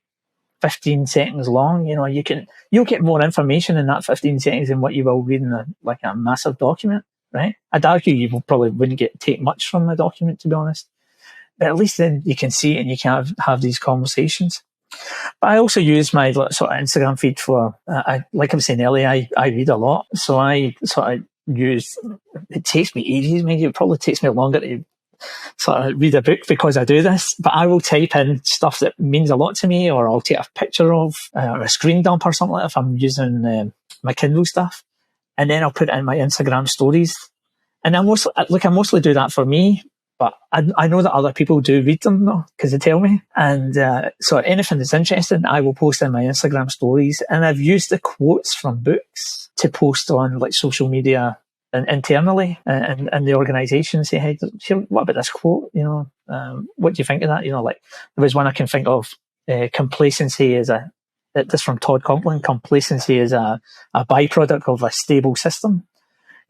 15 seconds long, you'll get more information in that 15 seconds than what you will read in a massive document, right? I'd argue you probably wouldn't take much from a document, to be honest. But at least then you can see it and you can have these conversations. But I also use my sort of Instagram feed for, like I was saying earlier, I read a lot. So I sort of use, it takes me ages, maybe it probably takes me longer to sort of read a book because I do this, but I will type in stuff that means a lot to me, or I'll take a picture of, or a screen dump or something like that if I'm using my Kindle stuff. And then I'll put it in my Instagram stories. And I mostly do that for me, but I know that other people do read them though, because they tell me. And so anything that's interesting, I will post in my Instagram stories. And I've used the quotes from books to post on like social media and internally and the organisation. Say, hey, what about this quote? What do you think of that? Like, there was one I can think of. Complacency is this from Todd Conklin. Complacency is a byproduct of a stable system.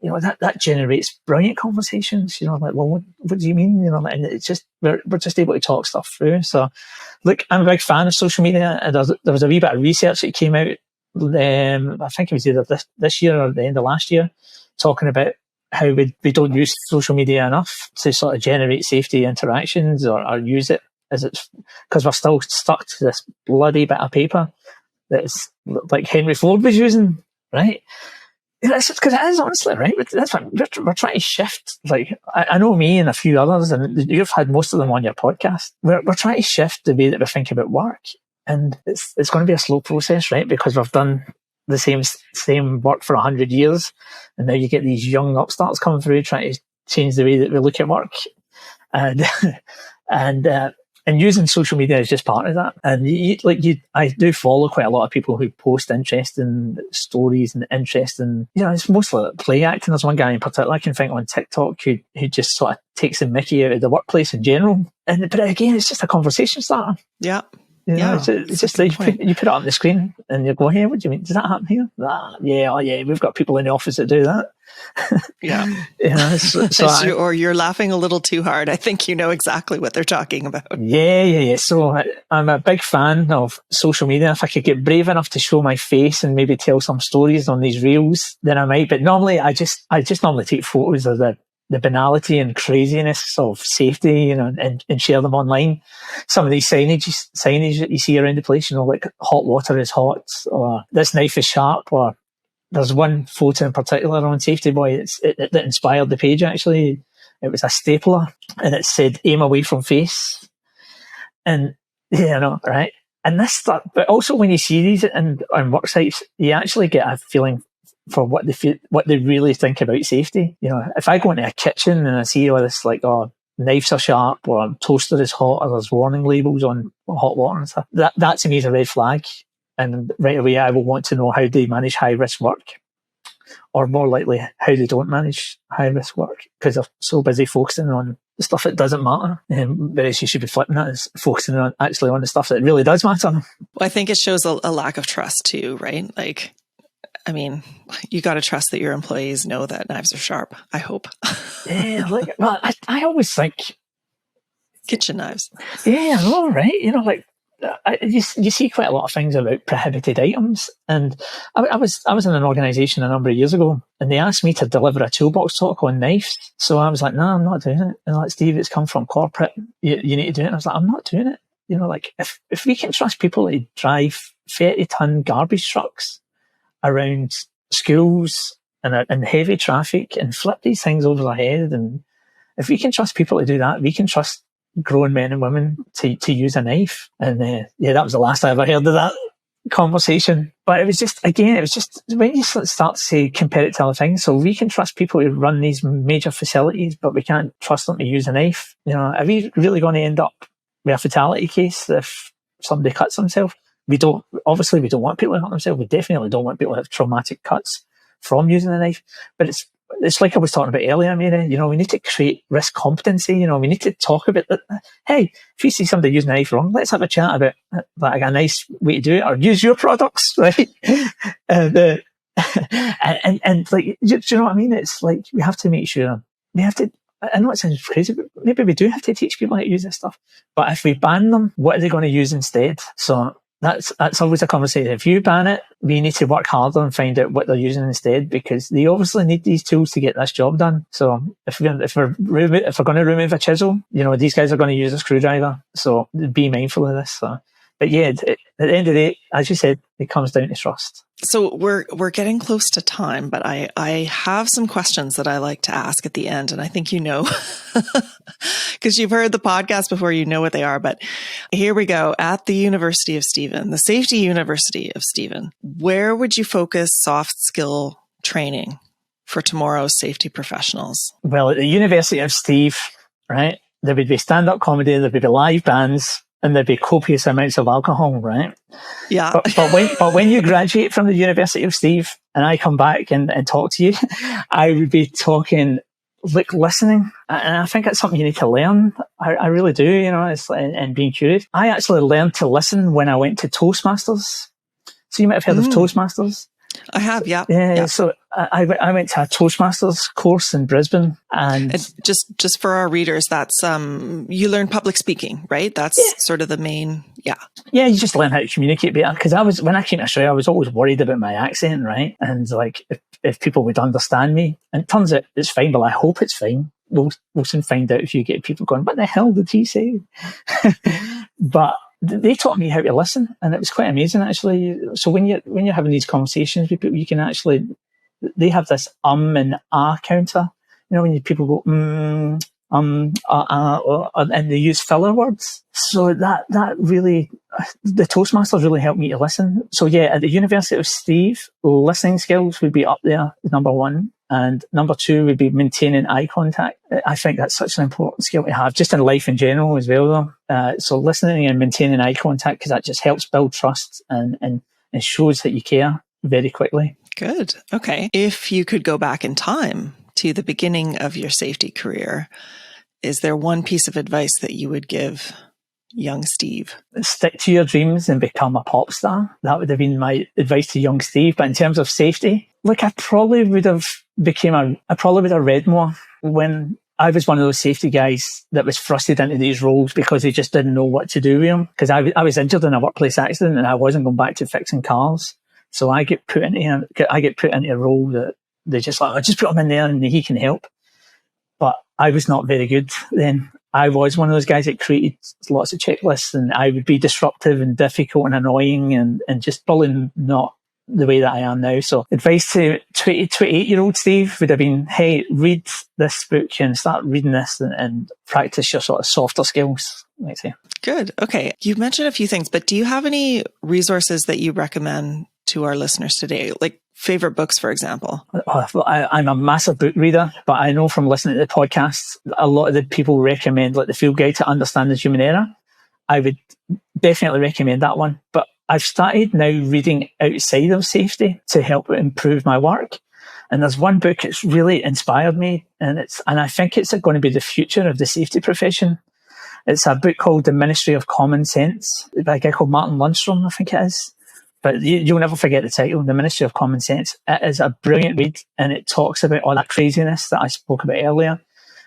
That generates brilliant conversations. Like, well, what do you mean? And it's just we're just able to talk stuff through. So, look, I'm a big fan of social media. And there was a wee bit of research that came out. I think it was either this year or the end of last year, talking about how we don't use social media enough to sort of generate safety interactions or use it as it's, because we're still stuck to this bloody bit of paper that's like Henry Ford was using, right? Because it is, honestly, right? That's what we're trying to shift. Like, I know me and a few others, and you've had most of them on your podcast. We're trying to shift the way that we think about work. And it's going to be a slow process, right? Because we've done the same work for 100 years. And now you get these young upstarts coming through trying to change the way that we look at work. And, and using social media is just part of that. And I do follow quite a lot of people who post interesting stories and interesting, it's mostly like play acting. There's one guy in particular I can think on TikTok who just sort of takes the mickey out of the workplace in general. But again, it's just a conversation starter. Yeah. It's just like you put it on the screen and you go, hey, what do you mean? Does that happen here? Yeah, we've got people in the office that do that. Yeah. Or you're laughing a little too hard. I think you know exactly what they're talking about. Yeah. So I'm a big fan of social media. If I could get brave enough to show my face and maybe tell some stories on these reels, then I might. But normally I just normally take photos of the banality and craziness of safety, and share them online. Some of these signage that you see around the place, like hot water is hot, or this knife is sharp, or there's one photo in particular on Safety Boy that inspired the page, actually. It was a stapler, and it said, aim away from face. And, right? And this stuff, but also when you see these on work sites, you actually get a feeling for what they really think about safety. If I go into a kitchen and I see all this knives are sharp or toaster is hot or there's warning labels on hot water and stuff, that to me is a red flag. And right away I will want to know how they manage high risk work, or more likely how they don't manage high risk work, because they're so busy focusing on the stuff that doesn't matter. Whereas you should be flipping that, is focusing on the stuff that really does matter. Well, I think it shows a lack of trust too, right? Like, I mean, you got to trust that your employees know that knives are sharp, I hope. Yeah, I always think... Kitchen knives. Yeah, I know, right? You see quite a lot of things about prohibited items. And I was in an organisation a number of years ago, and they asked me to deliver a toolbox talk on knives. So I was like, no, I'm not doing it. And like, Steve, it's come from corporate. You need to do it. And I was like, I'm not doing it. If we can trust people to drive 30-ton garbage trucks around schools and heavy traffic and flip these things over their head, and if we can trust people to do that, we can trust grown men and women to use a knife. And that was the last I ever heard of that conversation. But it was just when you start to say, compare it to other things, so we can trust people to run these major facilities, but we can't trust them to use a knife. Are we really going to end up with a fatality case if somebody cuts themselves? We don't want people to hurt themselves. We definitely don't want people to have traumatic cuts from using a knife. But it's like I was talking about earlier, Mary. We need to create risk competency. We need to talk about that. Hey, if you see somebody using a knife wrong, let's have a chat about a nice way to do it, or use your products, right? and do you know what I mean? It's like we have to make sure we have to. I know it sounds crazy, but maybe we do have to teach people how to use this stuff. But if we ban them, what are they going to use instead? So that's always a conversation. If you ban it, we need to work harder and find out what they're using instead, because they obviously need these tools to get this job done. So if we're going to remove a chisel, these guys are going to use a screwdriver. So be mindful of this. So, but yeah, at the end of the day, as you said, it comes down to trust. So we're getting close to time, but I have some questions that I like to ask at the end, and I think because you've heard the podcast before, you know what they are. But here we go. At the University of Stephen, the Safety University of Stephen, where would you focus soft skill training for tomorrow's safety professionals? Well, at the University of Steve, right, there would be stand-up comedy, there would be live bands, and there'd be copious amounts of alcohol, right? Yeah. But when you graduate from the University of Steve and I come back and talk to you, I would be talking, like, listening. And I think that's something you need to learn. I really do, it's and being curious. I actually learned to listen when I went to Toastmasters. So you might have heard of Toastmasters. I have, yeah. Yeah. So I went to a Toastmasters course in Brisbane, and just for our readers, that's you learn public speaking, right? That's sort of the main. Yeah, you just learn how to communicate better. Because when I came to Australia, I was always worried about my accent, right? And like, if people would understand me. And it turns out it's fine, but I hope it's fine. We'll soon find out if you get people going, what the hell did he say? But they taught me how to listen, and it was quite amazing, actually. So when you're having these conversations with people, you can actually, they have this and counter. When people go, and they use filler words. So that really, the Toastmasters really helped me to listen. So yeah, at the University of Steve, listening skills would be up there, number one. And number two would be maintaining eye contact. I think that's such an important skill to have, just in life in general as well, though. So listening and maintaining eye contact, because that just helps build trust and shows that you care very quickly. Good. Okay. If you could go back in time to the beginning of your safety career, is there one piece of advice that you would give young Steve? Stick to your dreams and become a pop star. That would have been my advice to young Steve. But in terms of safety, look, I probably would have read more when I was one of those safety guys that was thrusted into these roles because they just didn't know what to do with them. Because I was injured in a workplace accident and I wasn't going back to fixing cars. So I get put into a role that they just like, just put him in there and he can help. But I was not very good then. I was one of those guys that created lots of checklists, and I would be disruptive and difficult and annoying and just probably not the way that I am now. So advice to 28-year-old Steve would have been, hey, read this book and start reading this and practice your sort of softer skills, I'd say. Good. Okay. You've mentioned a few things, but do you have any resources that you recommend to our listeners today? Like favorite books, for example? I'm a massive book reader, but I know from listening to the podcasts, a lot of the people recommend like The Field Guide to Understand the Human Error. I would definitely recommend that one. But I've started now reading outside of safety to help improve my work. And there's one book that's really inspired me, and I think it's going to be the future of the safety profession. It's a book called The Ministry of Common Sense by a guy called Martin Lundstrom, I think it is. But you'll never forget the title, The Ministry of Common Sense. It is a brilliant read, and it talks about all that craziness that I spoke about earlier,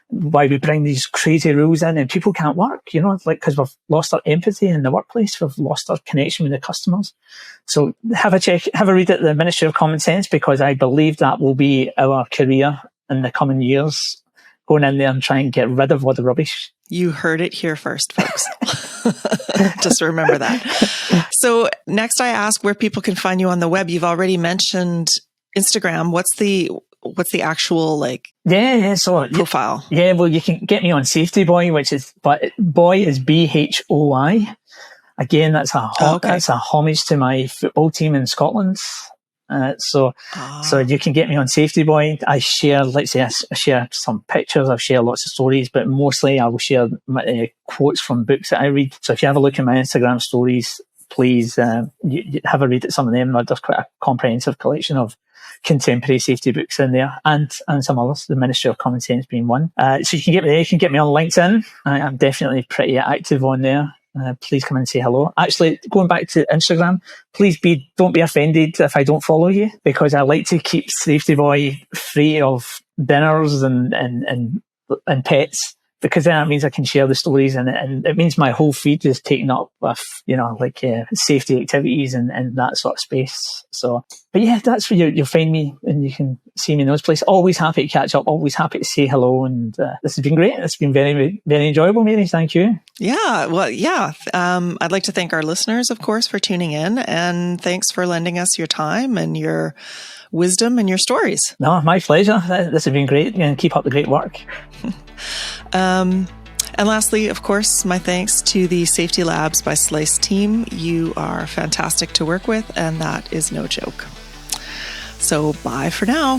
why we bring these crazy rules in and people can't work, because we've lost our empathy in the workplace, we've lost our connection with the customers. So have a read at The Ministry of Common Sense, because I believe that will be our career in the coming years, going in there and trying to get rid of all the rubbish. You heard it here first, folks. Just remember that. So next I ask where people can find you on the web. You've already mentioned Instagram. What's the actual profile? Yeah, well, you can get me on Safety Boy, but Boy is BHOI. Again, that's a homage to my football team in Scotland. So you can get me on Safety Boy. I share some pictures. I'll share lots of stories, but mostly I will share quotes from books that I read. So if you have a look at my Instagram stories, please you have a read at some of them. There's quite a comprehensive collection of contemporary safety books in there, and some others, The Ministry of Common Sense being one. So you can get me there. You can get me on LinkedIn. I'm definitely pretty active on there. Please come and say hello. Actually, going back to Instagram, don't be offended if I don't follow you, because I like to keep Safety Boy free of dinners and pets, because then that means I can share the stories, and it means my whole feed is taken up with safety activities and that sort of space. So, but yeah, that's where you'll find me, and you can see me in those places. Always happy to catch up, always happy to say hello, and this has been great. It's been very, very enjoyable, Mary. Thank you. Yeah, well, yeah. I'd like to thank our listeners, of course, for tuning in, and thanks for lending us your time and your wisdom and your stories. No, my pleasure. This has been great, and keep up the great work. And lastly, of course, my thanks to the Safety Labs by Slice team. You are fantastic to work with, and that is no joke. So bye for now.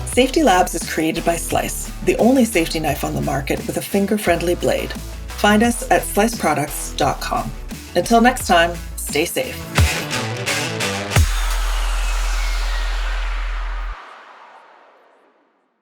Safety Labs is created by Slice, the only safety knife on the market with a finger-friendly blade. Find us at sliceproducts.com. Until next time, stay safe.